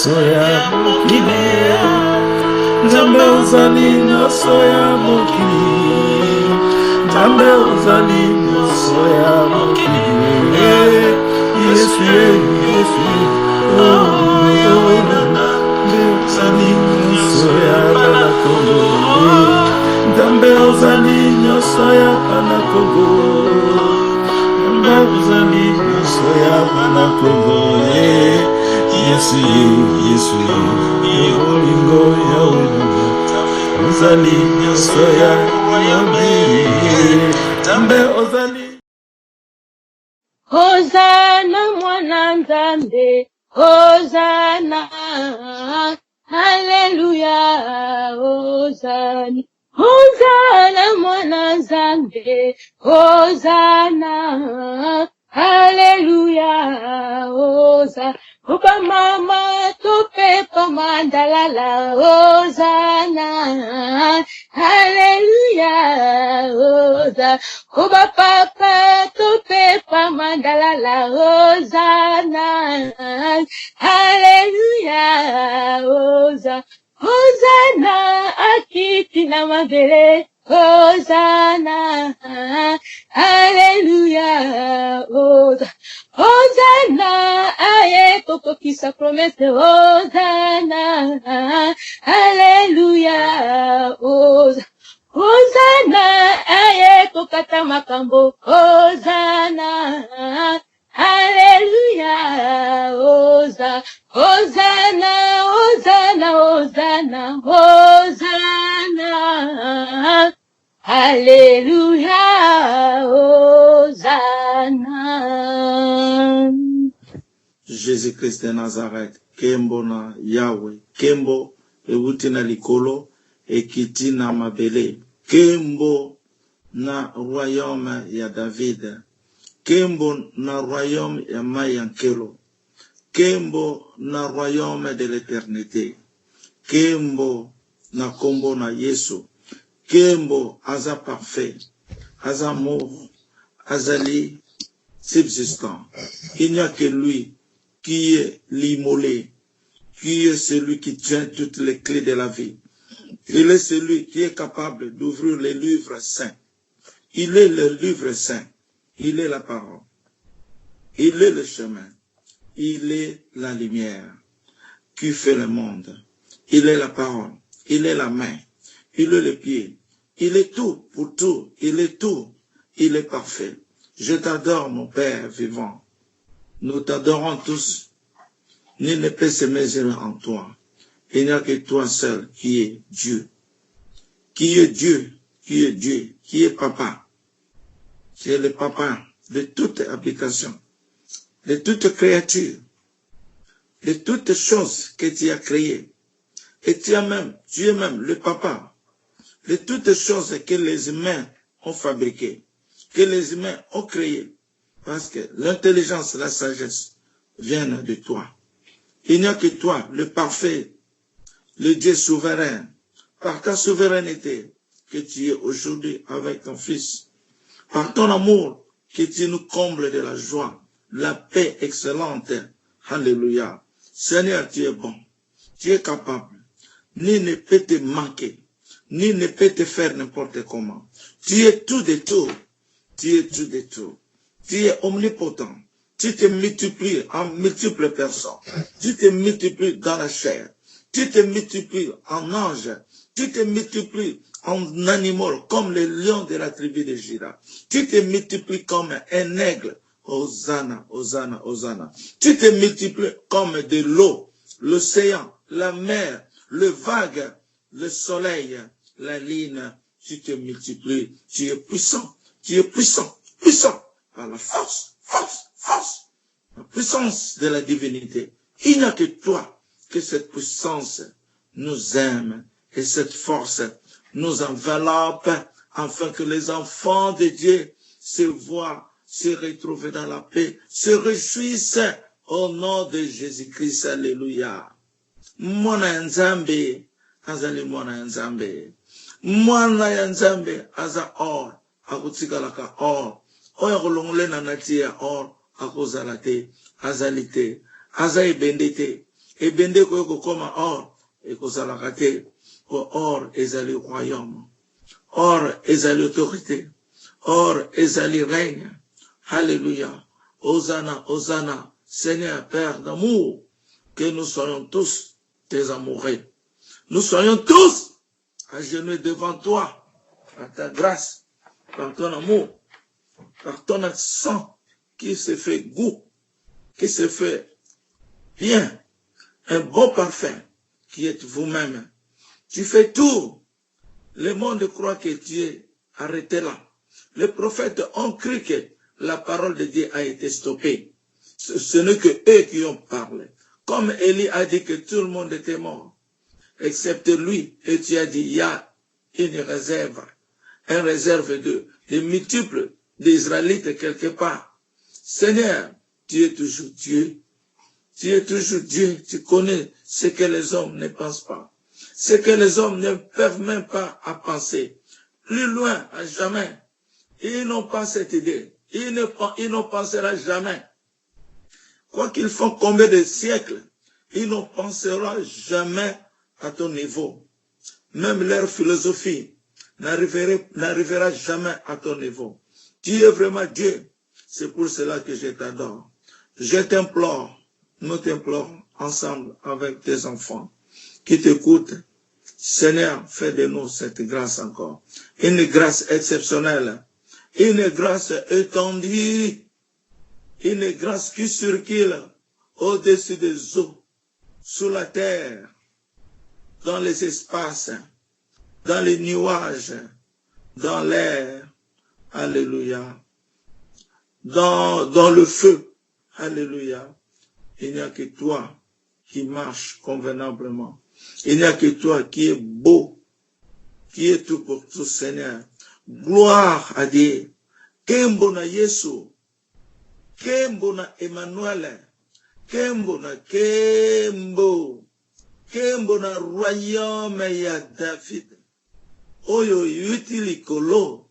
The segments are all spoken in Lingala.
Soya mokili, Nzambe ozali nyonso ya mokili, Nzambe ozali nyonso ya mokili, Yesu Yesu, Nzambe ozali nyonso ya bana Kongo, Nzambe ozali nyonso ya bana Kongo, Nzambe ozali nyonso ya bana Kongo. Yesu, Yesu, Yolingo, Yolingo, Ozali, Yosoya, Yobe, Tambe, Ozali. Hosanna, mwana Nzambe, Hosanna, Hallelujah, Hosanna. Hosanna, mwana Nzambe, Hosanna, Hallelujah, Hosanna. Oba mama tope mandalala, Hosanna, Hallelujah, Hosanna. Oba papa tope mandalala, Hosanna, Hallelujah, Hosanna. Hosanna akiti na mabele, Hosanna, Hallelujah, Hosanna. Hosanna, aye, koko kisa promesse, Hosanna, Hallelujah, Hosanna. Hosanna, aye, kokata makambo, Hosanna, Hallelujah, Hosanna. Hosanna, Hosanna, Hosanna, Hosanna, Hallelujah, Hosanna. Jésus-Christ de Nazareth, Kembo na Yahweh, Kembo ewuti na likolo, ekiti na mabele, Kembo na royaume ya David, Kembo na royaume ya Mayankelo, Kembo na royaume de l'éternité, Kembo na kombo na Yesu, Kembo aza parfait, aza amour, azali subsistant. Il n'y a que lui qui est l'immolé, qui est celui qui tient toutes les clés de la vie. Il est celui qui est capable d'ouvrir les livres saints. Il est le livre saint. Il est la parole. Il est le chemin. Il est la lumière qui fait le monde. Il est la parole. Il est la main. Il est le pied. Il est tout pour tout. Il est tout. Il est parfait. Je t'adore, mon Père vivant. Nous t'adorons tous. Nul ne peut se mesurer en toi. Il n'y a que toi seul qui est Dieu. Qui est Dieu. Qui est Dieu. Qui est Papa. Tu es le Papa de toute habitation. De toute créature. De toutes choses que tu as créées. Et tu es même le Papa de toutes choses que les humains ont fabriquées, que les humains ont créées. Parce que l'intelligence, la sagesse viennent de toi. Il n'y a que toi, le parfait, le Dieu souverain, par ta souveraineté que tu es aujourd'hui avec ton Fils, par ton amour que tu nous combles de la joie, la paix excellente. Alléluia. Seigneur, tu es bon, tu es capable. Nul ne peut te manquer, nul ne peut te faire n'importe comment. Tu es tout de tout, tu es tout de tout. Tu es omnipotent, tu te multiplies en multiples personnes, tu te multiplies dans la chair, tu te multiplies en ange, tu te multiplies en animal comme le lion de la tribu de Juda, tu te multiplies comme un aigle, Hosanna, Hosanna, Hosanna. Tu te multiplies comme de l'eau, l'océan, la mer, le vague, le soleil, la ligne, tu te multiplies, tu es puissant, puissant, par la force, la puissance de la divinité. Il n'y a que toi, que cette puissance nous aime et cette force nous enveloppe afin que les enfants de Dieu se voient, se retrouvent dans la paix, se réjouissent au nom de Jésus-Christ. Alléluia. Mwana Nzambe, azali mwana Nzambe. Mwana Nzambe, aza or, akutsikalaka or. oyo kolongole na nati ya or akozala te azali te aza ebende te ebende koyo kokoma or ekozalaka te po or ezali royaume or ezali autorité or ezali règne. Alléluia. Hosanna, Hosanna. Seigneur, Père d'amour, que nous soyons tous tes amoureux. Nous soyons tous agenouillés devant toi, par ta grâce, par ton amour, par ton accent qui se fait goût, qui se fait bien, un bon parfum qui est vous-même. Tu fais tout. Le monde croit que tu es arrêté là. Les prophètes ont cru que la parole de Dieu a été stoppée. Ce n'est que eux qui ont parlé. Comme Élie a dit que tout le monde était mort, excepté lui, et tu as dit, il y a une réserve de multiples d'Israélites quelque part. Seigneur, tu es toujours Dieu. Tu es toujours Dieu. Tu connais ce que les hommes ne pensent pas. Ce que les hommes ne peuvent même pas à penser. Plus loin, à jamais. Ils n'ont pas cette idée. Ils n'en penseront jamais. Quoi qu'ils font combien de siècles, ils n'en penseront jamais à ton niveau. Même leur philosophie n'arrivera jamais à ton niveau. Tu es vraiment Dieu. C'est pour cela que je t'adore. Je t'implore, nous t'implorons ensemble avec tes enfants qui t'écoutent. Seigneur, fais de nous cette grâce encore. Une grâce exceptionnelle. Une grâce étendue. Une grâce qui circule au-dessus des eaux, sous la terre, dans les espaces, dans les nuages, dans l'air. Alléluia. Dans le feu. Alléluia. Il n'y a que toi qui marche convenablement. Il n'y a que toi qui est beau, qui est tout pour tout, Seigneur. Gloire à Dieu. Kembo na Yesu. Kembo na Emmanuel. Kembo na Kembo. Kembo na royaume ya David. Oyo yuti likolo.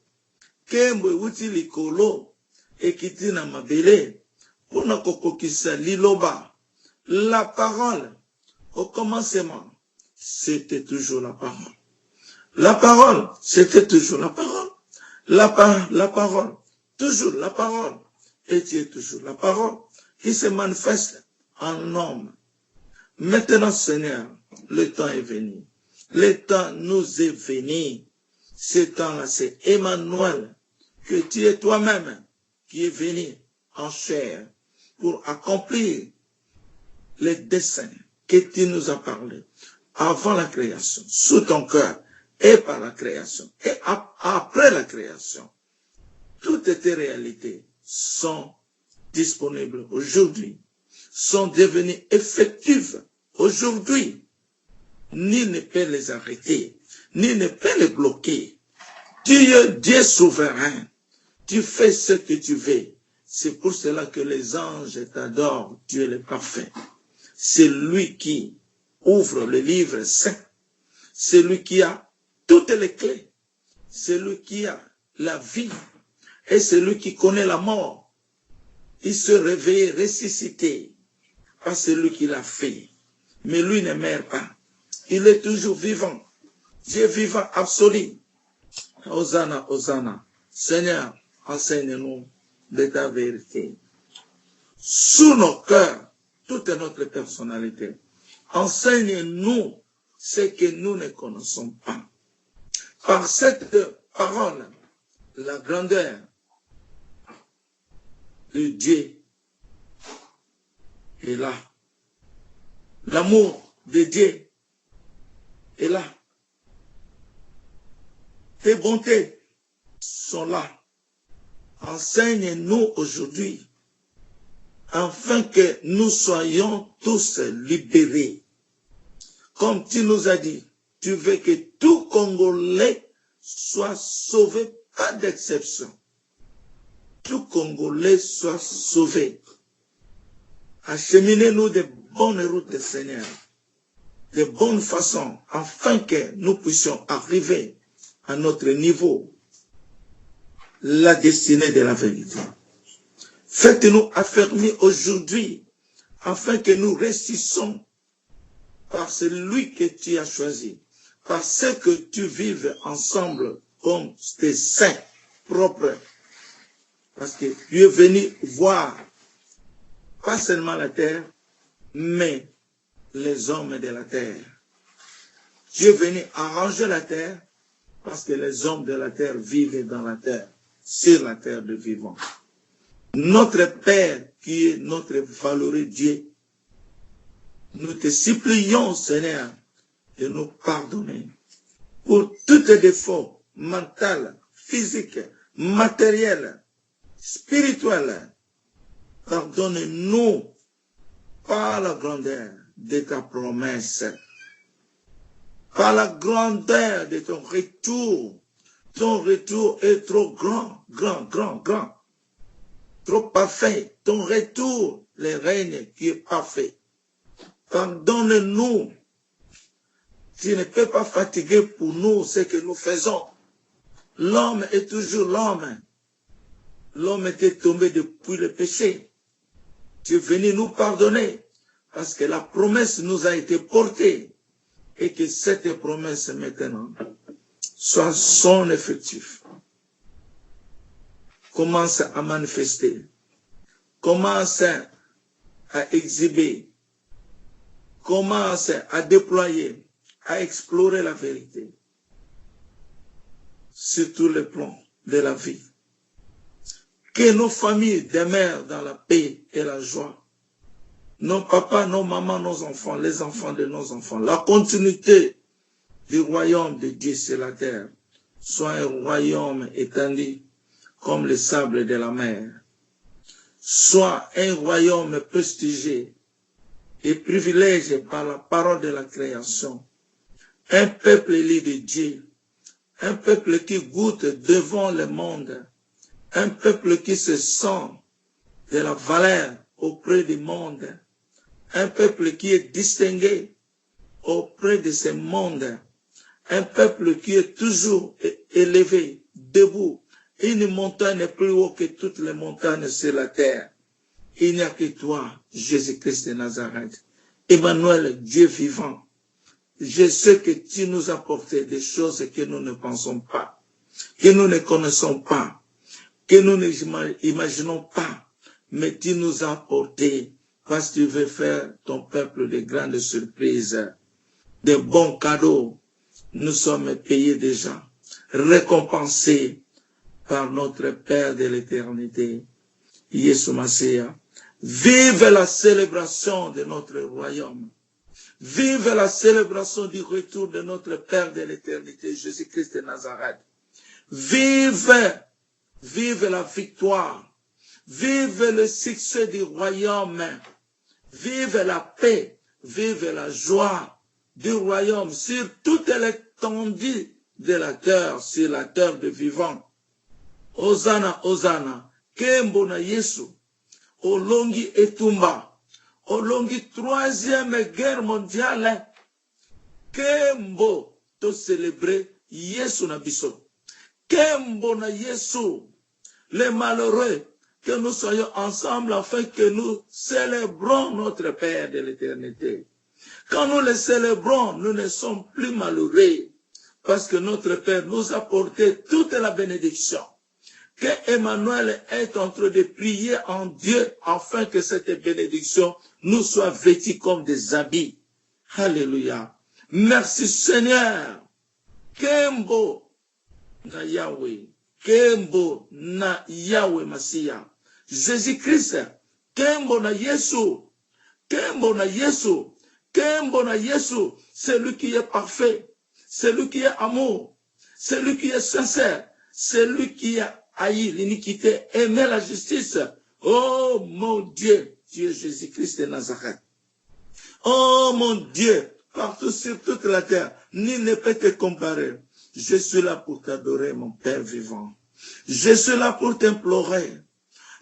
Kembo yuti likolo. Ekiti na mabele. Pona kokokisa liloba. La parole, au commencement, c'était toujours la parole. La parole, c'était toujours la parole. La parole, toujours la parole. Et tu es toujours la parole qui se manifeste en homme. Maintenant, Seigneur, le temps est venu. Le temps nous est venu. Ce temps-là, c'est Emmanuel, que tu es toi-même qui est venu en chair pour accomplir les desseins que tu nous as parlé avant la création, sous ton cœur, et par la création, et après la création. Toutes tes réalités sont disponibles aujourd'hui, sont devenues effectives aujourd'hui. Ni ne peut les arrêter, ni ne peut les bloquer. Tu es Dieu souverain. Tu fais ce que tu veux. C'est pour cela que les anges t'adorent. Tu es le parfait. C'est lui qui ouvre le livre saint. C'est lui qui a toutes les clés. C'est lui qui a la vie. Et c'est lui qui connaît la mort. Il se réveille ressuscité. Pas celui qui l'a fait. Mais lui ne meurt pas. Il est toujours vivant. Dieu vivant absolu. Hosanna, Hosanna. Seigneur, enseigne-nous de ta vérité. Sous nos cœurs, toute notre personnalité. Enseigne-nous ce que nous ne connaissons pas. Par cette parole, la grandeur de Dieu est là. L'amour de Dieu est là. Tes bontés sont là. Enseigne-nous aujourd'hui, afin que nous soyons tous libérés. Comme tu nous as dit, tu veux que tout Congolais soit sauvé, pas d'exception. Tout Congolais soit sauvé. Acheminez-nous de bonnes routes, Seigneur, de bonnes façons, afin que nous puissions arriver à notre niveau. la destinée de la vérité. Faites-nous affermir aujourd'hui, afin que nous résistions par celui que tu as choisi, par ce que tu vives ensemble comme tes saints propres. Parce que tu es venu voir, pas seulement la terre, mais les hommes de la terre. Tu es venu arranger la terre, parce que les hommes de la terre vivent dans la terre, sur la terre de vivants. Notre Père, qui est notre valeureux Dieu, nous te supplions, Seigneur, de nous pardonner pour tous les défauts mentaux, physiques, matériels, spirituels. Pardonne-nous par la grandeur de ta promesse, par la grandeur de ton retour. Ton retour est trop grand, grand. Trop parfait. Ton retour, le règne qui est parfait. Pardonne-nous. Tu ne peux pas fatiguer pour nous ce que nous faisons. L'homme est toujours l'homme. L'homme était tombé depuis le péché. Tu es venu nous pardonner parce que la promesse nous a été portée et que cette promesse maintenant soit son effectif. Commence à manifester, commence à exhiber, commence à déployer, à explorer la vérité sur tous les plans de la vie. Que nos familles demeurent dans la paix et la joie. Nos papas, nos mamans, nos enfants, les enfants de nos enfants. La continuité du royaume de Dieu sur la terre soit un royaume étendu comme le sable de la mer. Soit un royaume prestigieux et privilégié par la parole de la création. Un peuple élu de Dieu. Un peuple qui goûte devant le monde. Un peuple qui se sent de la valeur auprès du monde. Un peuple qui est distingué auprès de ce monde. Un peuple qui est toujours élevé, debout. Une montagne est plus haut que toutes les montagnes sur la terre. Il n'y a que toi, Jésus-Christ de Nazareth. Emmanuel, Dieu vivant. Je sais que tu nous as apporté des choses que nous ne pensons pas, que nous ne connaissons pas, que nous n'imaginons pas, mais tu nous as apporté parce que tu veux faire ton peuple de grandes surprises, de bons cadeaux. Nous sommes payés déjà, récompensés par notre Père de l'éternité, Yeshua Mashiach. Vive la célébration de notre royaume. Vive la célébration du retour de notre Père de l'éternité, Jésus-Christ de Nazareth. Vive la victoire. Vive le succès du royaume. Vive la paix. Vive la joie du royaume sur toute l'étendue de la terre, sur la terre de vivants. Hosanna, Hosanna. Kembo na Yesu. Olongi etumba. Olongi troisième guerre mondiale. Kembo to célébrer Yesu na biso. Kembo na Yesu. Les malheureux, que nous soyons ensemble afin que nous célébrons notre Père de l'éternité. Quand nous le célébrons, nous ne sommes plus malheureux parce que notre Père nous a porté toute la bénédiction. Que Emmanuel est en train de prier en Dieu afin que cette bénédiction nous soit vêtue comme des habits. Alléluia. Merci Seigneur. Kembo na Yahweh. Kembo na Yahweh Mashiach. Jésus-Christ. Kembo na Yesu. Kembo na Yesu. Kembo na Yesu. Celui qui est parfait. Celui qui est amour. Celui qui est sincère. Celui qui a haï l'iniquité, aimer la justice. Oh mon Dieu, tu es Jésus-Christ de Nazareth. Oh mon Dieu, partout sur toute la terre, nul ne peut te comparer. Je suis là pour t'adorer, mon Père vivant. Je suis là pour t'implorer.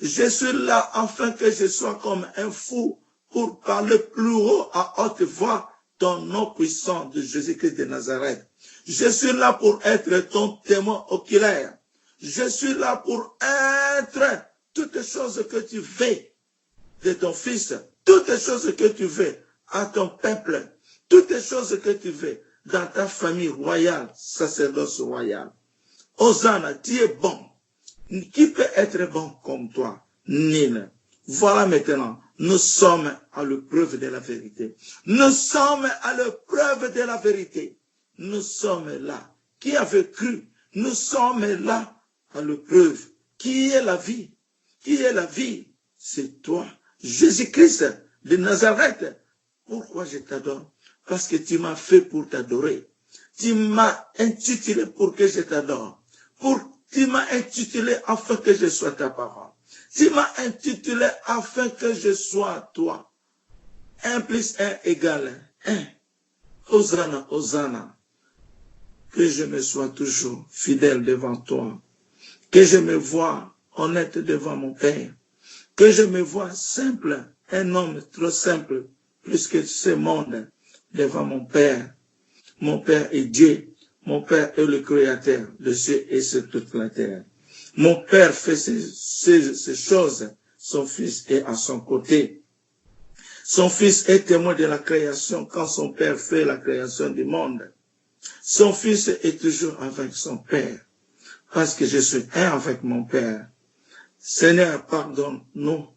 Je suis là afin que je sois comme un fou pour parler plus haut à haute voix ton nom puissant de Jésus-Christ de Nazareth. Je suis là pour être ton témoin oculaire. Je suis là pour être toutes les choses que tu fais de ton fils, toutes les choses que tu fais à ton peuple, toutes les choses que tu fais dans ta famille royale, sacerdoce royal. Hosanna, tu es bon. Qui peut être bon comme toi? Nul. Voilà maintenant, nous sommes à l'épreuve de la vérité. Nous sommes à l'épreuve de la vérité. Nous sommes là. Qui avait cru? Nous sommes là à l'épreuve. Qui est la vie? Qui est la vie? C'est toi, Jésus-Christ de Nazareth. Pourquoi je t'adore? Parce que tu m'as fait pour t'adorer. Tu m'as intitulé pour que je t'adore. Tu m'as intitulé afin que je sois ta parole. Tu m'as intitulé afin que je sois toi. 1 plus 1 égale 1. Hosanna, Hosanna. Que je me sois toujours fidèle devant toi. Que je me vois honnête devant mon Père. Que je me vois simple, un homme trop simple, plus que ce monde, devant mon Père. Mon Père est Dieu. Mon Père est le Créateur de cieux et de toute la terre. Mon Père fait ces choses. Son Fils est à son côté. Son Fils est témoin de la création quand son Père fait la création du monde. Son Fils est toujours avec son Père. Parce que je suis un avec mon Père. Seigneur, pardonne-nous,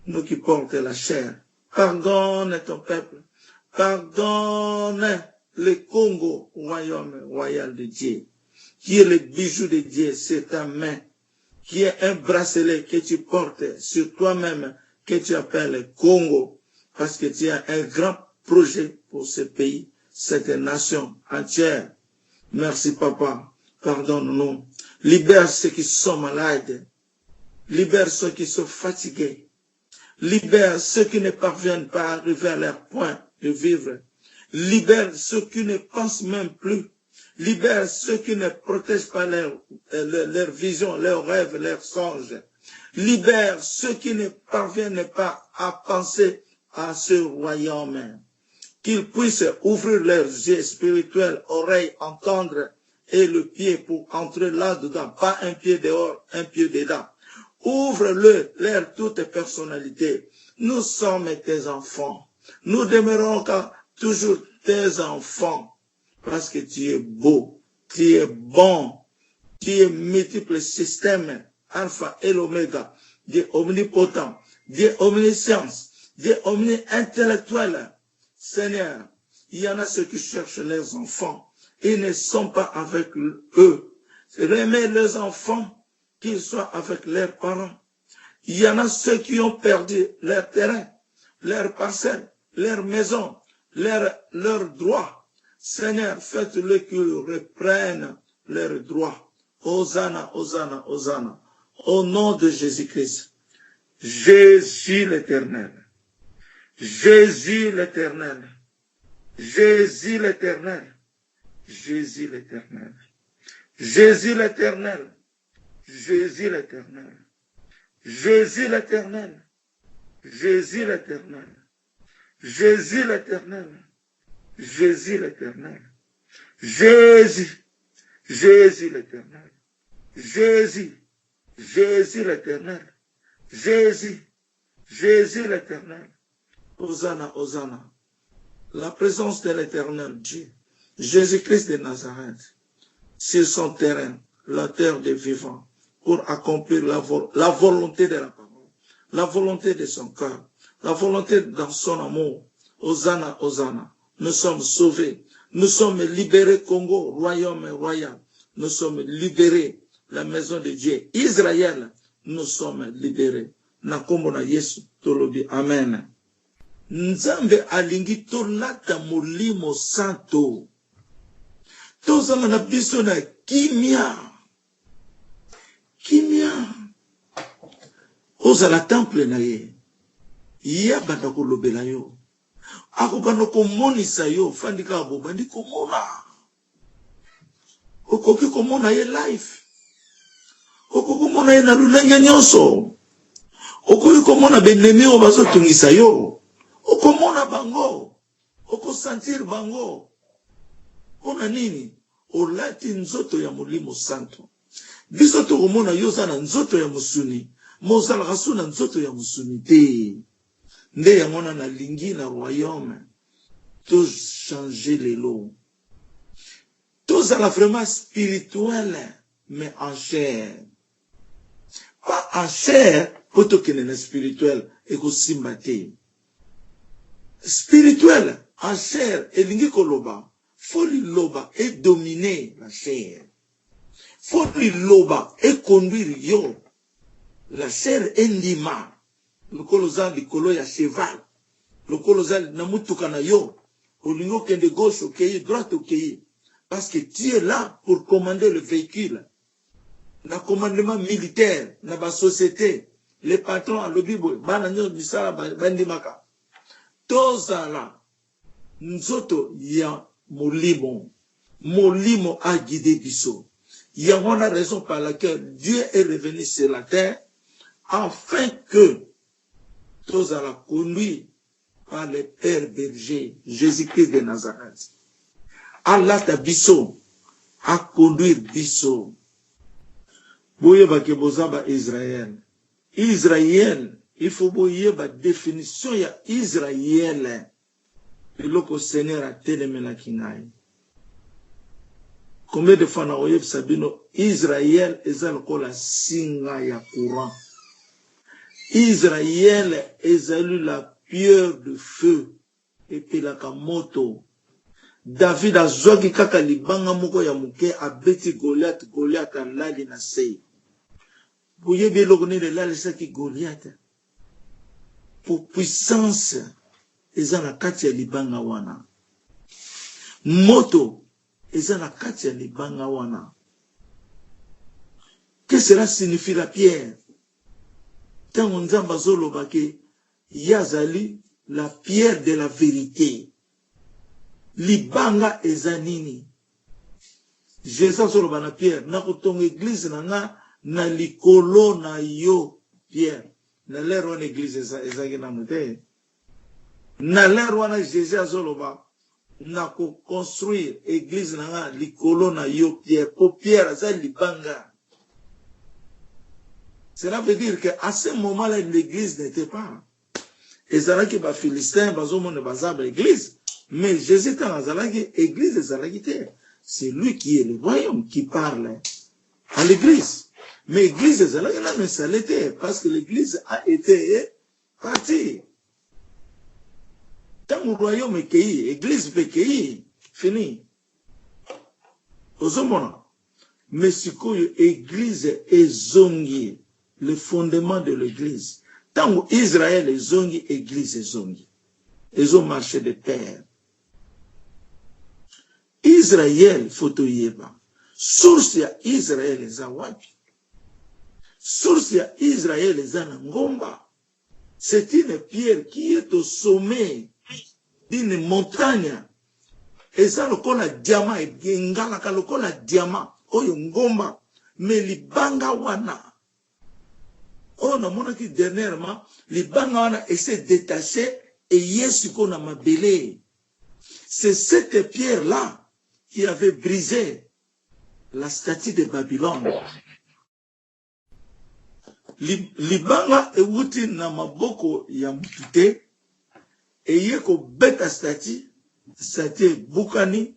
nous qui portons la chair. Pardonne ton peuple. Pardonne le Congo, royaume royal de Dieu, qui est le bijou de Dieu, c'est ta main, qui est un bracelet que tu portes sur toi-même, que tu appelles Congo, parce que tu as un grand projet pour ce pays, cette nation entière. Merci, Papa. Pardonne-nous. Libère ceux qui sont malades. Libère ceux qui sont fatigués. Libère ceux qui ne parviennent pas à arriver à leur point de vivre. Libère ceux qui ne pensent même plus. Libère ceux qui ne protègent pas leur vision, leurs rêves, leurs songes. Libère ceux qui ne parviennent pas à penser à ce royaume. Qu'ils puissent ouvrir leurs yeux spirituels, oreilles, entendre et le pied pour entrer là-dedans. Pas un pied dehors, un pied dedans. Ouvre-le, leur toute personnalité. Nous sommes tes enfants. Nous demeurons toujours tes enfants. Parce que tu es beau, tu es bon, tu es multiple système, alpha et l'oméga, Dieu omnipotent, Dieu omniscience, Dieu omni-intellectuel. Seigneur, il y en a ceux qui cherchent leurs enfants. Ils ne sont pas avec eux. Remets les enfants qu'ils soient avec leurs parents. Il y en a ceux qui ont perdu leur terrain, leur parcelle, leur maison, leurs droits. Seigneur, faites-le qu'ils reprennent leurs droits. Hosanna, Hosanna, Hosanna. Au nom de Jésus-Christ. Jésus l'Éternel. Jésus l'Éternel. Jésus l'Éternel. Jésus l'Éternel. Jésus l'Éternel. Jésus l'Éternel. Jésus l'Éternel. Jésus l'Éternel. Jésus l'Éternel. Jésus l'Éternel. Jésus. Jésus l'Éternel. Jésus. Jésus l'Éternel. Jésus. Jésus l'Éternel. Hosanna, Hosanna. La présence de l'Éternel Dieu, Jésus-Christ de Nazareth, sur son terrain, la terre des vivants, pour accomplir la volonté de la parole, la volonté de son cœur, la volonté dans son amour. Hosanna, Hosanna. Nous sommes sauvés. Nous sommes libérés, Congo, royaume royal. Nous sommes libérés, la maison de Dieu. Israël, nous sommes libérés. Nakombo na Yesu, tolobi. Amen. Nzambe alingi tolata molimo santo. Tozala na biso na kimia. Kimia. Ozala temple na ye. Ya banda kolobela yo. Ako banda komonisa yo. Fandika abo bandi komona. Okoki komona ye life. Okoki komona ye na lulenge nyonso. Okoki komona benemi o bazo tungisa yo. Okomona bango. Okosentir bango. Ona nini? Olati nzoto ya molimo santo. Biso tokomona yoza na nzoto ya musuni. Mozala rasu na nzoto ya musuni te. Nde yangona na lingi na royaume. To changer les lots. Tozala vraiment spirituel, mais en chair. Pas en chair, poto kenene spirituel, eko simbate. Spirituel, en chair, elingi koloba. Faut loba et dominer la chair. Faut loba et conduire yo. La chair endima. Le colosal du colo ya cheval. Le colosal namutuka na yo. Olingo kende gauche ok, droite ok. Parce que tu es là pour commander le véhicule. Le commandement militaire, dans la société, les patrons, le Bible, bandimaka. Tozala, nzoto ya molimo. Molimo a guidé biso. Il y a une raison par laquelle Dieu est revenu sur la terre, afin que Tozala conduit par le Père berger, Jésus-Christ de Nazareth. Allah ta biso, a conduire biso. Boye ba ke bozaba Israël. Israël, il faut boye ba définition ya Israël. Iloko Seigneur a telemena kinai. Combien de fois na oyeb sabino Israël ezal kola singa ya courant. Israël ezali la pierre de feu et puis la kamoto. David a zogi kaka libanga moko ya muke abeti Goliath, Goliath a lali na sei. Bouye belogone de lali saki Goliath. Pour puissance, eza na kati ya libanga wana. Moto, eza na kati ya libanga wana. Qu'est-ce que cela signifie la pierre? Tant on zamba zolo bake, yazali la pierre de la vérité. Libanga ezanini. Jésus solo bana Pierre. Na kutonga église na likolo na yo Pierre. Na l'air wana église ezaki na mute. Na l'air wana Jésus solo ba. Na ko construire église na likolo na yo Pierre. Po Pierre aza libanga. Cela veut dire qu'à ce moment-là l'église n'était pas. Ezalaki ba Philistins bazomo ne bazaba l'église. Mais Jésus dans l'église des Zalagité, c'est lui qui est le royaume qui parle à l'église. Mais l'église des Zalagité ne s'allait parce que l'église a été partie. Tant le royaume est cueilli, l'église peut cueillir, fini. Ozomona. Mais ce que l'église est zongi, le fondement de l'église. Tant que Israël est zongi, l'église est zongi. Ils ont marché de terre. Israël, photo yeba. Source ya Israël eza wapi. Source ya Israël eza na ngomba. C'est une pierre qui est au sommet d'une montagne. Eza lokola diamant, engalaka lokola diamant. Oyo ngomba. Mais libanga wana. Oh, na monaki dernièrement, libanga wana essaie de détacher et yesuko na mabele. C'est cette pierre-là qui avait brisé la statue de Babylone. Libanga ewuti na maboko ya mutute eye ko beta statue bukani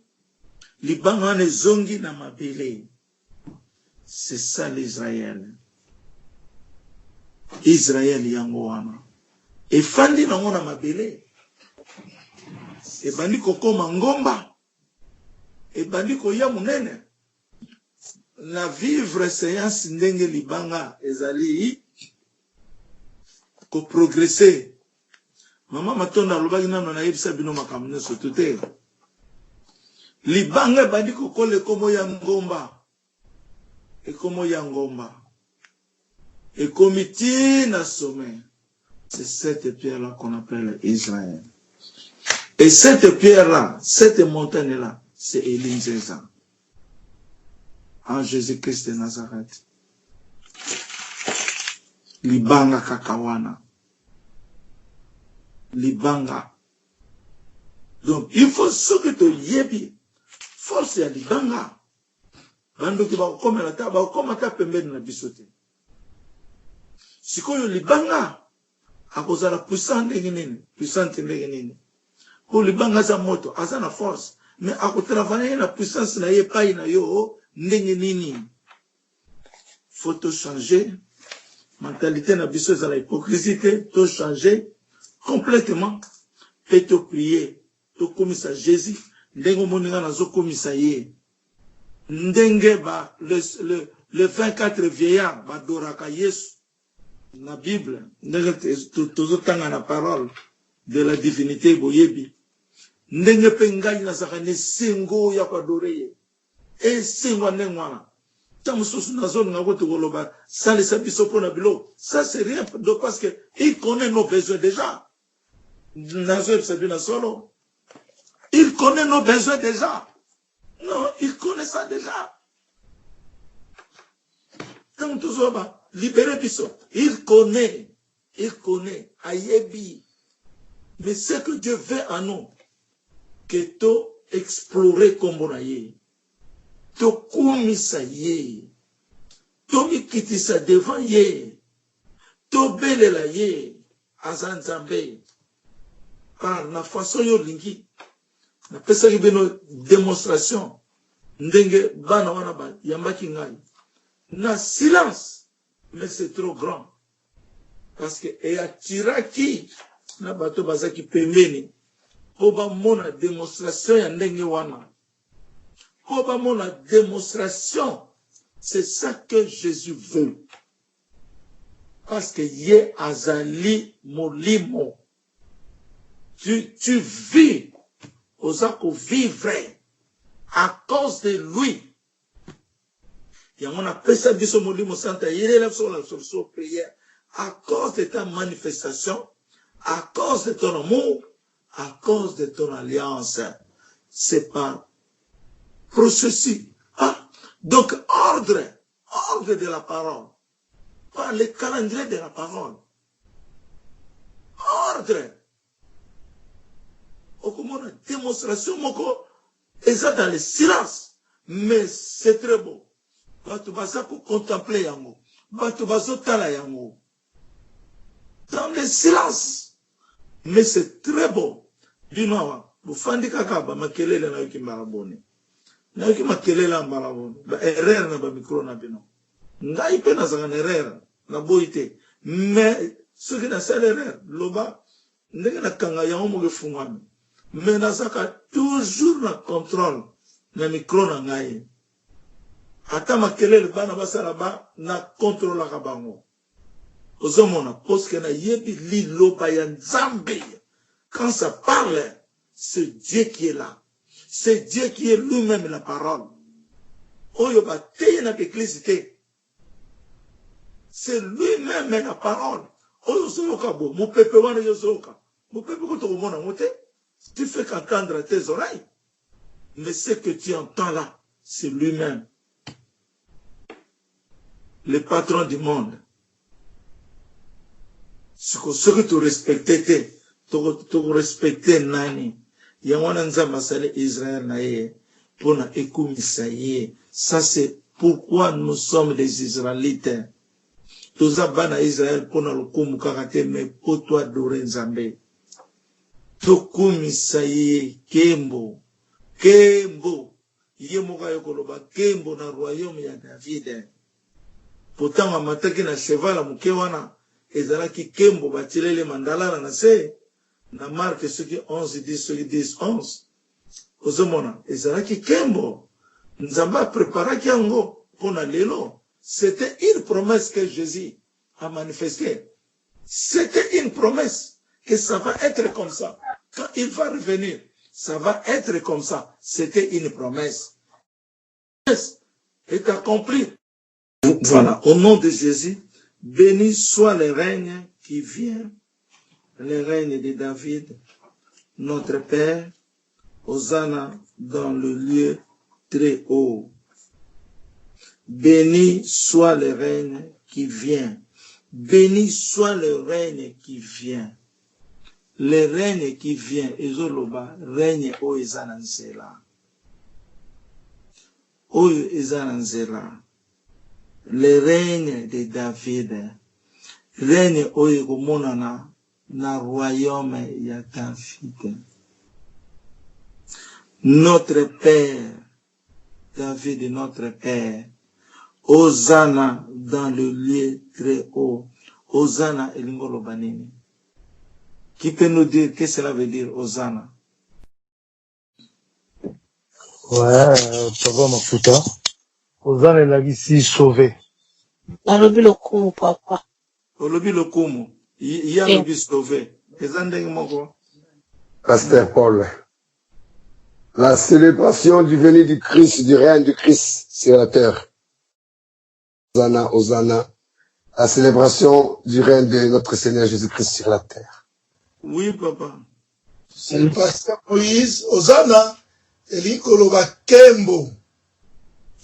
libanga ne zongi na mabele. C'est ça l'Israël. Israël yango wana. E fandi na ngona mabele. E bandi kokoma ngomba. Et bandi koya munene na vivre séance ndenge libanga ezali ko progresser. Mama matonda lobaki nano na yebisa bino makamune sotute. Libanga bandi kokole komo ya ngomba. E komo ya ngomba. Et comité na sommet. C'est cette pierre-là qu'on appelle Israël. Et cette pierre-là, cette montagne-là, c'est Elinzeza. En Jésus-Christ de Nazareth. Libanga kakawana. Libanga. Donc, il faut ce que tu yebi. Force ya libanga. Bando ki bakomela ta bakomata pembeni na bisote. Sikoyo libanga akozala puissant ndenge nini, puissante ndenge nini. Ko libanga za moto aza na force, mais akotravailler na puissance na ye pai na yo ndenge nini. Faut to changer mentalité na biso za la hypocrisie, to changer complètement. Peut te prier, to komisa Jésus, ndenge moninga nazo komisa ye. Ndenge ba le 24 vieillards ba doraka Yesu na Bible, ndenge tozotanga na parole de la divinité boyebi. Ndenge pe ngai nazaka ne sengo ya kwadore ye. E sengo ndenge wana. Tamususu nazo ngako tukoloba salisa biso pona bilo. Ça c'est rien parce que il connaît nos besoins déjà. Nazo sabina solo. Il connaît nos besoins déjà. Non, il connaît ça déjà. Tant tozoba libérer biso. Il connaît, ayebi. Mais ce que Dieu veut en nous, que to explorer comme on a yé, to kumisa yé, to mikitisa devant yé, to belela yé, azanzambe, par la façon yo lingi, na pesa ki beno démonstration, ndenge bana wana ba yambaki ngai, na silence, mais c'est trop grand, parce que e atiraki na bato bazaki pembeni. Oba mona démonstration ya ndenge wana. Oba mona démonstration. C'est ça que Jésus veut. Parce que ye azali molimo. Tu vis. Osako vivre. À cause de lui. Et on appelle ça biso molimo santa. Il est là sur la solution prière. À cause de ta manifestation. À cause de ton amour. À cause de ton alliance, c'est par processus. Ah, donc, ordre de la parole. Pas le calendrier de la parole. Ordre. Okomona démonstration, moko, et ça dans le silence. Mais c'est très beau. Batu baza pour contempler yango. Batu bazo tala yango. Dans le silence. Mais c'est très beau. Binoa, bufandi kaka ba makelele na yoki maraboni. Na yoki makelele na maraboni. Ba erreur na ba micro na bino. Ngai pe na zanga erreur na boite. Mais ce qui na sel erreur, loba ndenge na kanga ya omo ge fungami. Mais na saka toujours na contrôle na micro na ngai. Ata makelele bana basala ba na contrôle la kabango. Ozomona parce que na yebi li loba ya Nzambe. Quand ça parle, c'est Dieu qui est là. C'est Dieu qui est lui-même la parole. C'est lui-même la parole. Tu fais qu'entendre tes oreilles. Mais ce que tu entends là, c'est lui-même. Le patron du monde. Ce que tu respectais. Tu respecter nani yamwana nzamba sale Israël na ye pona ekumisa ye. Ça c'est pourquoi nous sommes des Israélites. Toza bana Israël pona lokumu kakate me poto adore Nzambe. Tokumisa ye kembo ye moka yokoloba kembo na royaume ya David. Pourtant amataki na cheval muke wana ezalaki kembo batilele mandala na se. Na marque ceux qui 11 10 ceux qui 10 11 ozomona ezalaki kembo nzamba préparaki yango pona lelo. C'était une promesse que Jésus a manifestée. C'était une promesse que ça va être comme ça quand il va revenir. Ça va être comme ça. C'était une promesse. Est accompli. Voilà, au nom de Jésus, béni soit le règne qui vient. Le règne de David, notre Père, Hosanna dans le lieu très haut. Béni soit le règne qui vient. Béni soit le règne qui vient. Le règne qui vient, ezoloba, règne o ezanansela. oyo eza na nzela. Le règne de David, règne oyo komonana na royaume ya David. Notre Père, David, notre Père, Hosanna dans le lieu très haut. Hosanna elingolo banini. Qui peut nous dire qu'est-ce que cela veut dire, Hosanna? Ouais, Papa Mafuta. Hosanna est là ici sauvé. Nalobi lokumu papa. Olobi lokumu. Ya lobi sauvé. Ezandeng moko. Pasteur Paul, la célébration du venue du Christ, du règne du Christ sur la terre. Hosanna, Hosanna, la célébration du règne de notre Seigneur Jésus-Christ sur la terre. Oui, papa. C'est le pasteur Moïse, Hosanna, elikoloba kembo.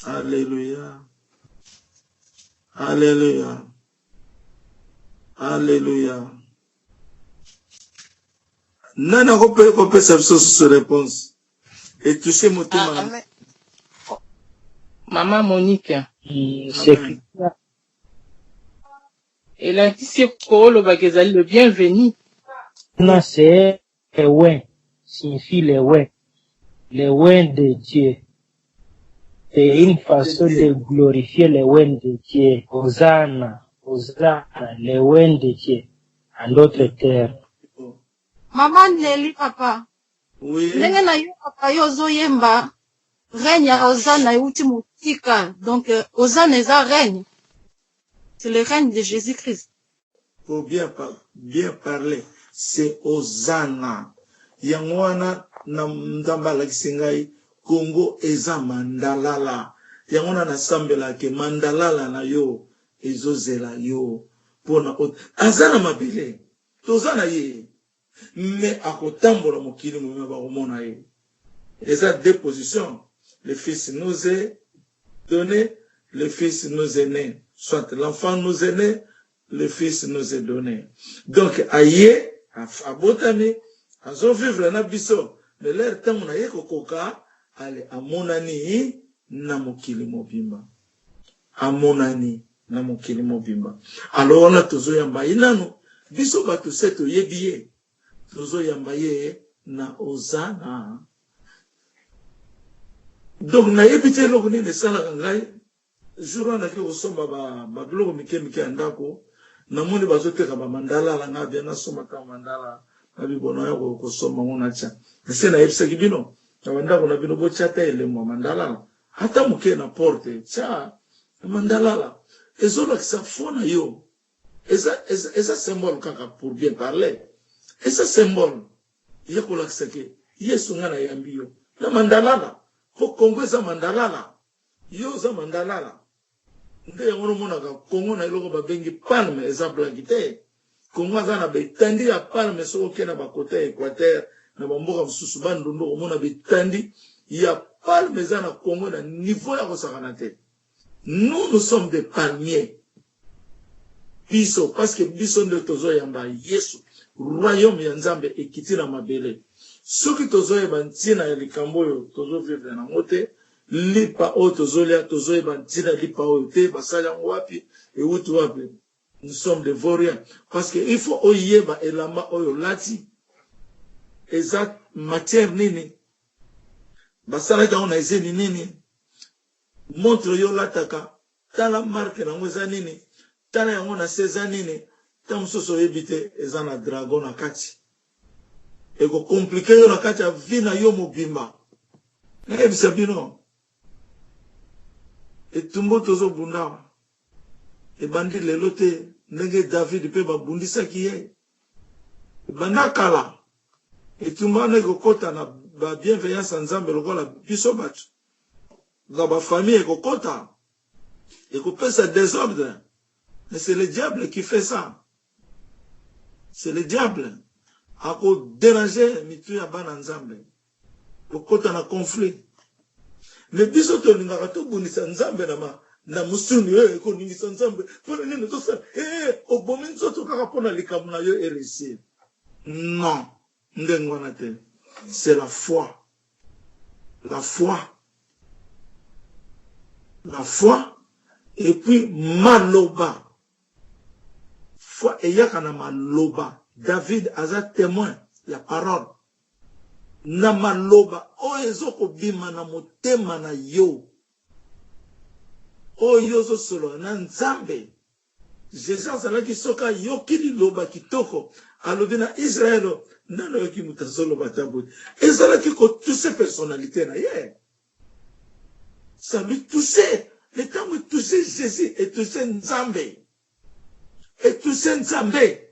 Alléluia. Alléluia. Alléluia. Nana kope sa biso réponse. Et toucher mon témoin. Maman Monique, C'est Christ. elle a dit c'est Kolo Bagazali le bienvenu. Non, c'est les ouins. Signifie les ouins. Les ouins de Dieu. C'est une façon de glorifier les ouins de Dieu. Hosanna. Hosanna. Les ouins de Dieu. En d'autres termes. Maman Nelly papa. Oui. Ndenge na yo papa yo zoyemba. Règne ya Hosanna euti motika. Donc Hosanna eza règne. C'est le règne de Jésus-Christ. Faut bien parler. C'est Hosanna. Yangwana na mdambala kisengai. Congo eza mandalala. Yangwana na sambela ke mandalala na yo. Ezozela yo. Pona azana mabile. Tozana ye. Mais à kotambola mokili moume ba komona ye. Eza deux positions. Le fils nous est donné, le fils nous est né. Soit l'enfant nous est né, le fils nous est donné. Donc, aïe, à botami, à zo vivre na biso, mais l'air temps na ye kokoka, allez, à monani, na mokili mobimba. À monani, na mokili mobimba. Alors, on a toujours yamba inano, biso batu seto yebiye, toujours yamba ye, na Hosanna. Donc, na yebite loko ni sala ngai, jour na ke osomba ba biloko mike andako, na moni bazoteka ba mandala la nga bien na soma ka mandala, na bibono ya ko soma ngona cha. Se na yebisa kibino, na bandako na bino bo chata ele mo mandala la. Hata muke na porte, cha mandala la. Ezola kisa fona yo. Eza symbole kaka pour bien parler. Eza symbole. Yekola kisa ke Yesu ngana yambi yo. Na mandala la. Ko Kongo eza mandala la. Yo za mandala la. Nde yango mona ka Kongo na iloko babengi palme eza blankite. Kongo aza na betandi ya palme soko kena ba côté Équateur na bamboka mususu bandondo mona betandi ya palme eza na Kongo na niveau ya kosakana te. Nous sommes des palmiers. Biso parce que biso nde tozo yamba Yesu royaume ya Nzambe ekiti na mabele. Soki tozo yeba ntina ya likambo oyo tozo vivre na ngote lipa oyo tozolia tozo yeba ntina lipa oyo te basala wapi et utu wapi. Nous sommes des vauriens parce que il faut oyeba elamba oyo lati eza matière nini basala ka on a ezeni nini montre yo lataka tala marque na ngoza nini tala yango na seza nini ta musoso yebite eza na dragon na kati eko compliqué yo na kati ya vie na yo mobimba na yebisa bino etumbo tozo bunda ebandi lelo te ndenge David mpe babundisaki ye ebanda kala etumba wana ekokota na ba bienveillance ya Nzambe lokola biso bato na ba famille ekokota ekopesa désordre. Mais c'est le diable qui fait ça. C'est le diable. A ko déranger mitu ya bana Nzambe. Kokota na conflit. Mais biso to lingaka to bunisa Nzambe na musuni ko ningisa Nzambe. Pona nini to sa obomi nzoto kaka pona likamuna yo erisi. Non. Ndengwana te. C'est la foi. La foi. La foi, et puis maloba. Foi et yakana maloba. David a témoin, la parole. Na maloba, o ezoko bima na motema na yo. O yozo solo, na nzambe. Jésus azalaki soka yoki liloba kitoko. Alobi na Israël, nano yoki mutasolo batabou. Ezalaki ko toucher personnalité na ye. Ça lui touchait. Le temps où il touchait Jésus et touchait Nzambe. Et touchait Nzambe.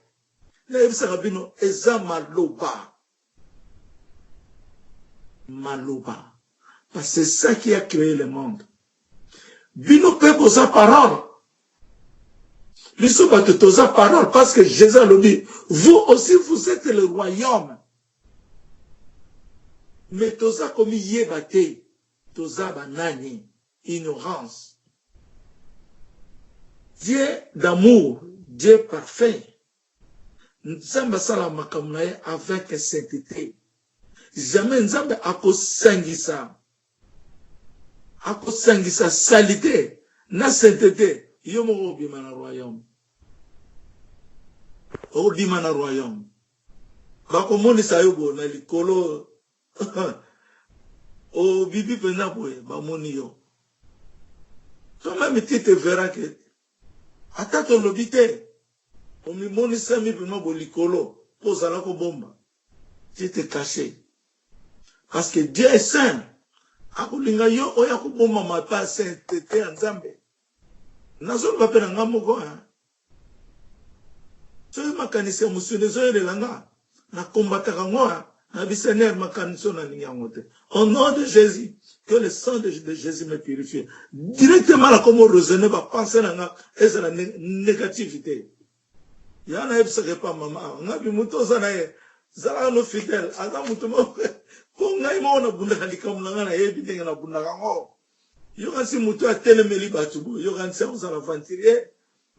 Na yebisa rabino eza maloba. Maloba. Parce que c'est ça qui a créé le monde. Bino peuple sa parole. L'issue de sa parole. Parce que Jésus le dit. Vous aussi vous êtes le royaume. Mais toza comme yebate. Toza banani. Ignorance. Dieu d'amour. Dieu parfait. Nzamba sala makamnaye avec sainteté. Jamais Nzambe akosangisa salité na sainteté yomo obima na royaume bakomonisa yo bo na likolo o bibi pena boye bamoni yo toi-même tu te verras que ata tolobi te omimonisa mi pena bo likolo pozala ko bomba tu te caché. Parce que Dieu est saint. Akulinga yo oya kuboma mapa sainteté Nzambe. Nazo ba pena ngamoko hein. So makanise musune zo ele langa na combattre ngoa na bisener makaniso na ninyangote. Au nom de Jésus, que le sang de Jésus me purifie. Directement là comme raisonner ba penser na eza la négativité. Yana ebsa pas mama, ngabi mutoza na ye. Zala no fidèle, ata mutumo ko ngai mo na bunda kalikam na ngana yebi tenga na bunda kango. Yo kansi mutu a telemeli batubo, yo kansi on s'en aventurier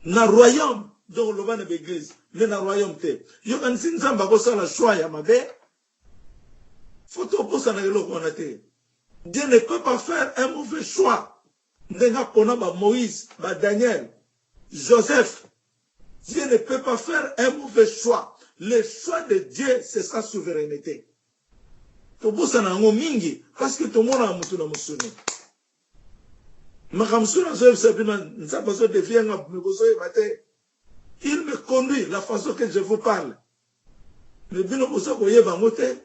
na royaume donc le ban d'église, mais na royaume te. Yo kansi nzamba ko sala choix ya mabe. Photo posa na eloko na te. Dieu ne peut pas faire un mauvais choix. Ndenga pona ba Moïse, ba Daniel, Joseph. Dieu ne peut pas faire un mauvais choix. Le choix de Dieu, c'est sa souveraineté. Tobosa na ngo mingi, parce que tout le monde a mutu na musuni. Makamsuna zoe sabina, nzamba zo devient nga mebozo ebate. Il me conduit la façon que je vous parle. Mais bino bozo koye bangote.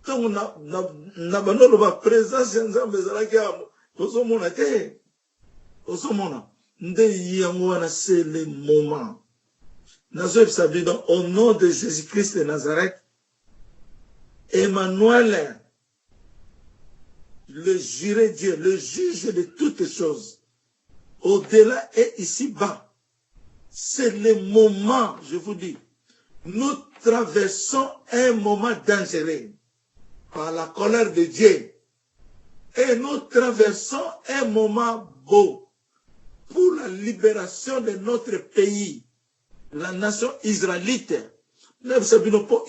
Tant na banolo ba présence nzamba zalaki amo. Bozo mona te. Bozo mona. Nde yango wana c'est le moment. Au nom de Jésus-Christ de Nazareth, Emmanuel, le juré Dieu, le juge de toutes choses, au-delà et ici-bas, c'est le moment, je vous dis, nous traversons un moment dangereux par la colère de Dieu et nous traversons un moment beau pour la libération de notre pays. La nation israélite,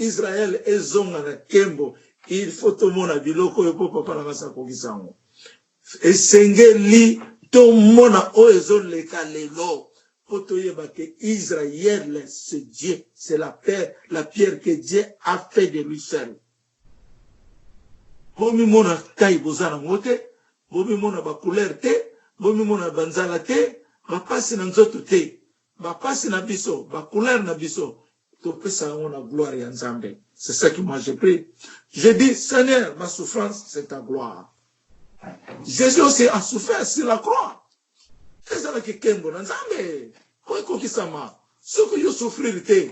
Israël est zonga kembo. Il faut tout le monde à biloko et pour papa la sa kogisango. Et sengeli tout le monde a oezo le kalelo. Potoye bake Israël, c'est Dieu, c'est la pierre que Dieu a fait de lui seul. Bomi mona taille bozana ngote, bomi mona ba couleur te, bomi mona banzala te, ba passe na nzoto te. Ba passe na biso, ba couleur na biso, to pesa on la gloire ya Nzambe. C'est ça que moi je prie. Je dis, Seigneur, ma souffrance, c'est ta gloire. Jésus aussi a souffert sur la croix. Qu'est-ce que kembo na Nzambe? Ko ko kisama. Ce que yo souffrir te,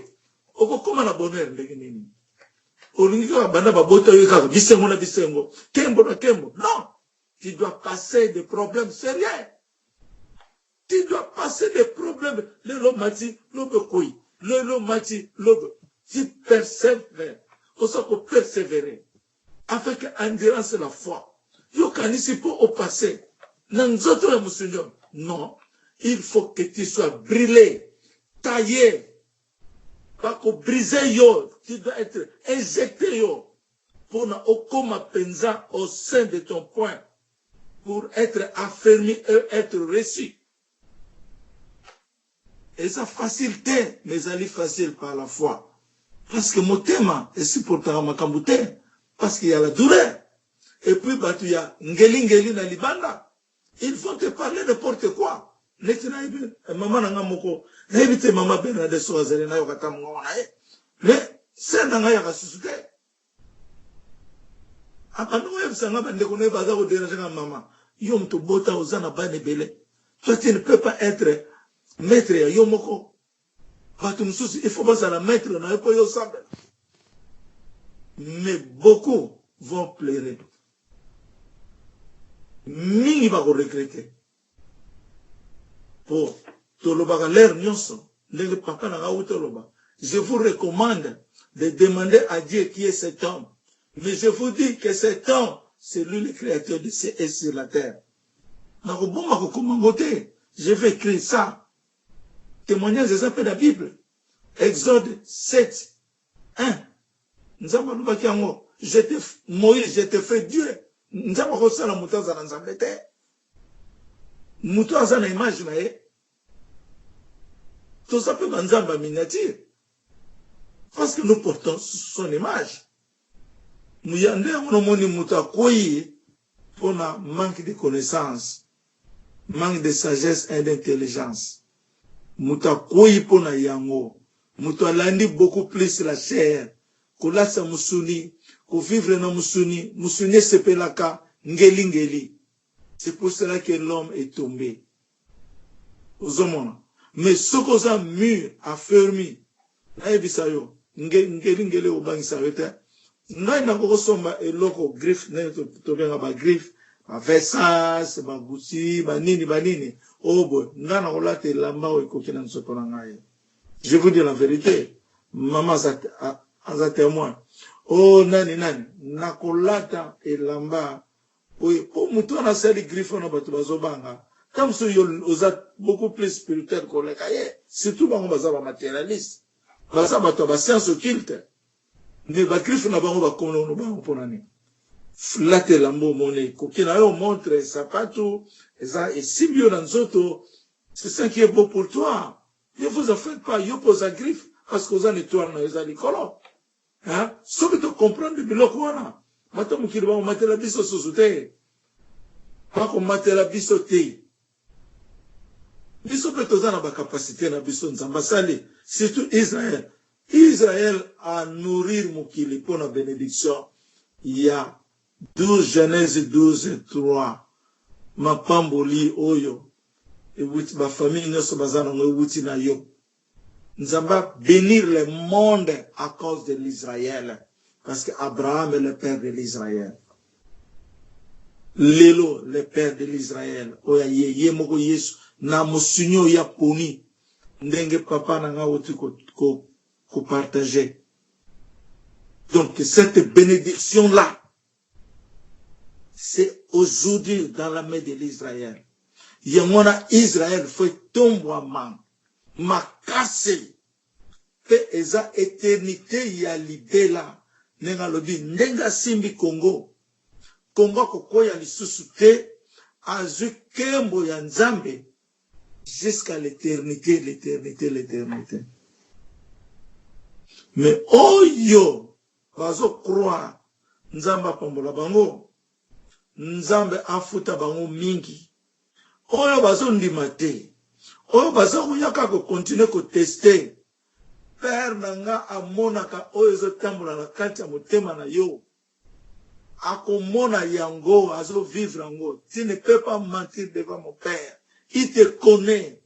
oko koma na bonheur ndenge nini. Olingi ka bana ba boto yo ka bisengo na bisengo. Kembo na kembo. Non. Tu dois passer des problèmes sérieux. Tu dois passer des problèmes. Le lomati, l'obe koi. Le lomati, l'obe. Tu persévères. Aussi qu'on persévérer. Avec endurance la foi. Yo kanisi po au passé. Nanzoto ya Seigneur. Non. Il faut que tu sois brûlé. Taillé. Pas qu'on brise yo. Tu dois être injecté yo. Pour na okoma penza au sein de ton poing. pour être affermi et être reçu. Et ça facilité, mais ça facile par la foi. Parce que mon thème est supportant ma kambute, parce qu'il y a la douleur. Et puis, bah, tu y a ngeli na libanda. Ils vont te parler n'importe quoi. Maman n'a moko, n'évite maman Bernadette Soazelle na yokata mwana e. Mais, c'est n'a yaka susute. Akano yebsanga bande kone baza ko déranger maman. Yom to bota ozana bane bele. Toi, tu ne peux pas être maître ya yomoko. Il faut pas la mettre dans le poyo sable. Mais beaucoup vont pleurer. Mingi va regretter. Pour toloba l'air nyonso, le papa n'a pas toloba. Je vous recommande de demander à Dieu qui est cet homme. Mais je vous dis que cet homme, c'est lui le créateur de ces et sur la terre. Je vais écrire ça. Témoignage des appels de la Bible. Exode 7, 1. Moïse, je te fais Dieu. Mouto azana image na ye. Tout ça peut banzamba miniature. Parce que nous portons son image. Mouyande on moni mouto akoyi pour na manque de connaissances, manque de sagesse et d'intelligence. Mouto akoyi pour na yango. Mouto alandi beaucoup plus la chair. Kolasa musuni, ko vivre na musuni, musuni sepelaka ngeli ngeli. C'est pour cela que l'homme est tombé. Mais ce qu'on a mûr, affermi, naebisayo, ngeli ngeli obangi savete, ngai na koko somba eloko griffe, ne to benga ba griffe, ba vesas, ba gusi, ba nini, obo, nga na kolate lamba o ekoki na nsoto na ngai. Je vous dis la vérité, maman aza témoin. Oh nani, na kolata elamba. Oui, pour mouton a sali griffon na batu bazobanga. Comme si osa beaucoup plus spirituel qu'on les cahiers. Surtout bango baza ba matérialiste. Baza batu ba science occulte. Mais ba griffon na bango ba kono no bango ponani. Flate lambo mone. Kokina yo montre sapato. Eza et si bio dans zoto. C'est ça qui est beau pour toi. Ne vous en faites pas. Yo pose a griffe. Parce que osa nettoie na eza likolo. Hein? Sauf que tu comprends du biloko wana. Mata mukiri ba matela biso sosute. Pas qu'on matela biso te. Biso pe tozana ba capacité na biso nzamba sali. Surtout Israël. Israël a nourrir mukili pour la bénédiction. Il y a 12 Genèse 12 3. Ma pamboli oyo. Et wuti ba famille nyoso bazana ngo wuti na yo. Nzamba bénir le monde à cause de l'Israël. Parce qu'Abraham est le père de l'Israël. Lelo, le père de l'Israël. Oya ye moko yesu. Na musunyo ya poni. Ndenge papa na nga oti ko partager. Donc, cette bénédiction-là, c'est aujourd'hui dans la main de l'Israël. Yamona Israël fait tomber à man. Ma casse. Pe eza éternité ya libela. Nenga lobi ndenga simbi Congo kokoya lisusu te azu kembo ya nzambe jusqu'à l'éternité. Mais oyo bazo croire nzamba pambola bango nzambe afuta bango mingi oyo bazo ndima te oyo bazo kuyaka ko continuer ko tester. Père nanga amonaka oyo ezotambola na kati ya motema na yo. Akomona yango, azo vivre yango. Tu ne peux pas mentir devant mon Père. Il te connaît.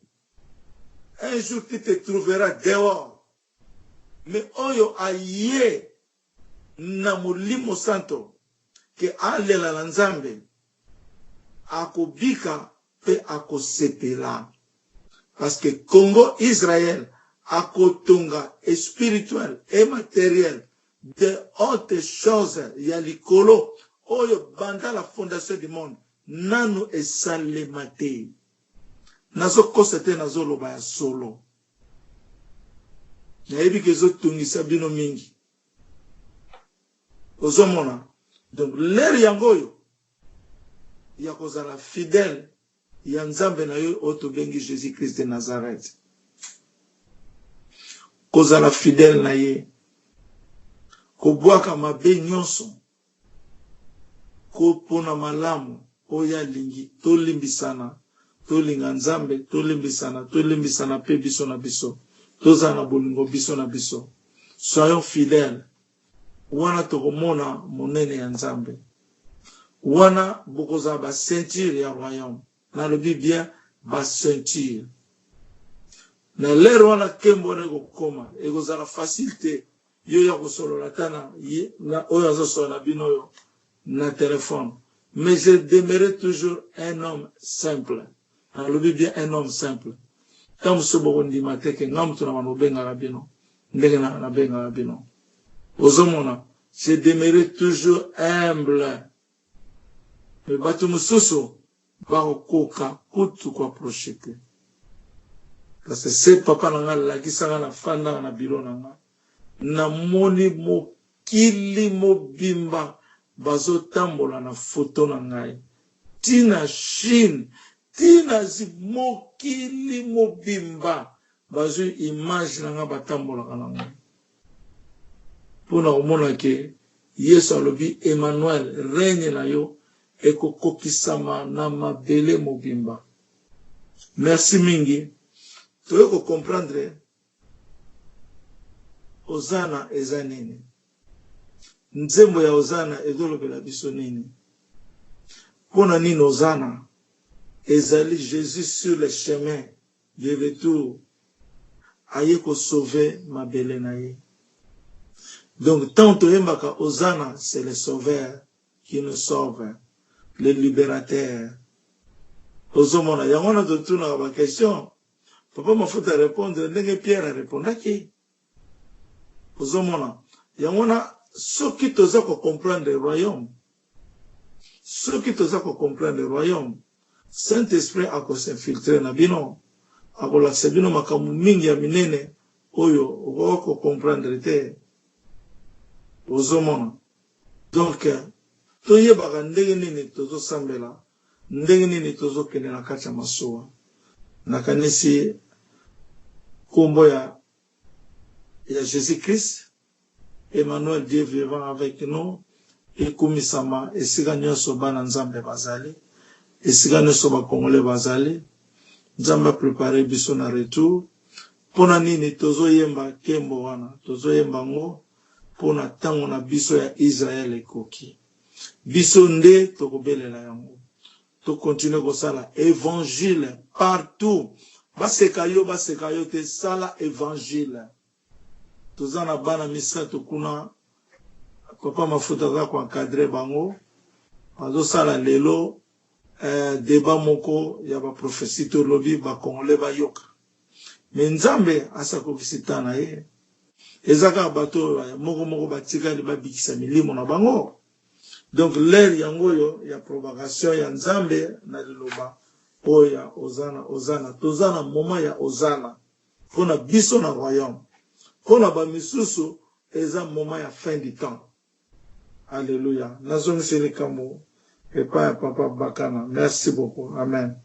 Un jour tu te trouveras dehors. Mais oyo aye na molimo santo ke alela na nzambe akobika pe akosepela. Parce que Congo, Israël, à kotonga et spirituel et matériel de hautes choses, il y a l'icolo, oyo banda la fondation du monde, nanu et salemate. Nazo kosete nazo loba ya solo. Naebi kezo tungisa bino mingi. Ozomona. Donc, l'air yangoyo. ya kozala fidèle ya nzambe na yo oyo tobengi Jésus Christ de Nazareth. Kozala fidèle na ye, kobwaka mabe nyonso, kopona malamu oyo alingi, tolimbisana, tolinga nzambe, tolimbisana pe biso na biso, tozala na bolingo biso na biso. Soyons fidèles, wana tokomona monene ya nzambe, wana bokozala ba ceinture ya royaume, na lobi bien ba ceinture. Na lero wana kembo na kokoma, ekozala facilité yo ya kosolola tana na oyo azosola bino yo na téléphone. Mais je demeurerai toujours un homme simple. Na lobi bien un homme simple. Tant sobo ndima teke ngam tuna manobenga rabino, ndenge na benga rabino. Ozomona, je demeurerai toujours humble. Mais batu mususu bakoka kutu kwa prochete. Parce que c'est papa nanga lakisanga na fanda na biro nanga. Na moni mokili mobimba bazo tambola na foto na ngai. Tina Chine, tina zi mokili mobimba bazo image nanga batambola na ngai. Pona omona ke Yesu alobi Emmanuel règne na yo ekokokisama na mabele mobimba. Merci mingi. Tu veux comprendre Ozana eza nini? Nzembo ya Ozana ezolobela biso nini? Pona nini Ozana ezali Jésus sur le chemin de retour aye ko sauver mabele na ye. Donc tant toyembaka Ozana, c'est le sauveur qui nous sauve, le libérateur. Ozomona yangona totuna ba question. Papa m'a fait répondre, ndenge Pierre a répondu. Ozomona, yangona ceux qui toza ko comprendre le royaume. Ceux qui toza ko comprendre le royaume. Saint-Esprit a ko s'infiltrer na bino. A ko lakse bino makamu mingi ya minene oyo ko comprendre te. Ozomona. Donc toyebaka ndenge nini tozo sambela, ndenge nini tozo kende na kati ya masuwa. Nakanisi kombo ya Jésus-Christ, Emmanuel, Dieu vivant avec nous, ekumisama esika nyonso bana nzambe bazali, esika nyonso ba Congolais bazali, nzambe préparer biso na retour, pona nini tozo yemba kembo wana, tozo yemba ngo, pona tango na biso ya Israël ekoki. Biso nde tokobelela yango. To continue kosala évangile partout. Baseka yo te sala évangile. Tozana bana misato kuna papa mafuta za kwa encadrer bango. Azo sala lelo débat moko ya ba prophétie to lobi ba Congolais ba yoka. Mais nzambe asako kisitana ye. Ezaka bato moko batika li ba bikisa milimo na bango. Donc l'air yangoyo ya propagation ya nzambe na liloba oya ozana tozana moment ya ozana pona biso na royaume pona ba misusu eza moment ya fin du temps. Alléluia. Nazongi sele kamo epa ya papa Bakana. Merci beaucoup. Amen.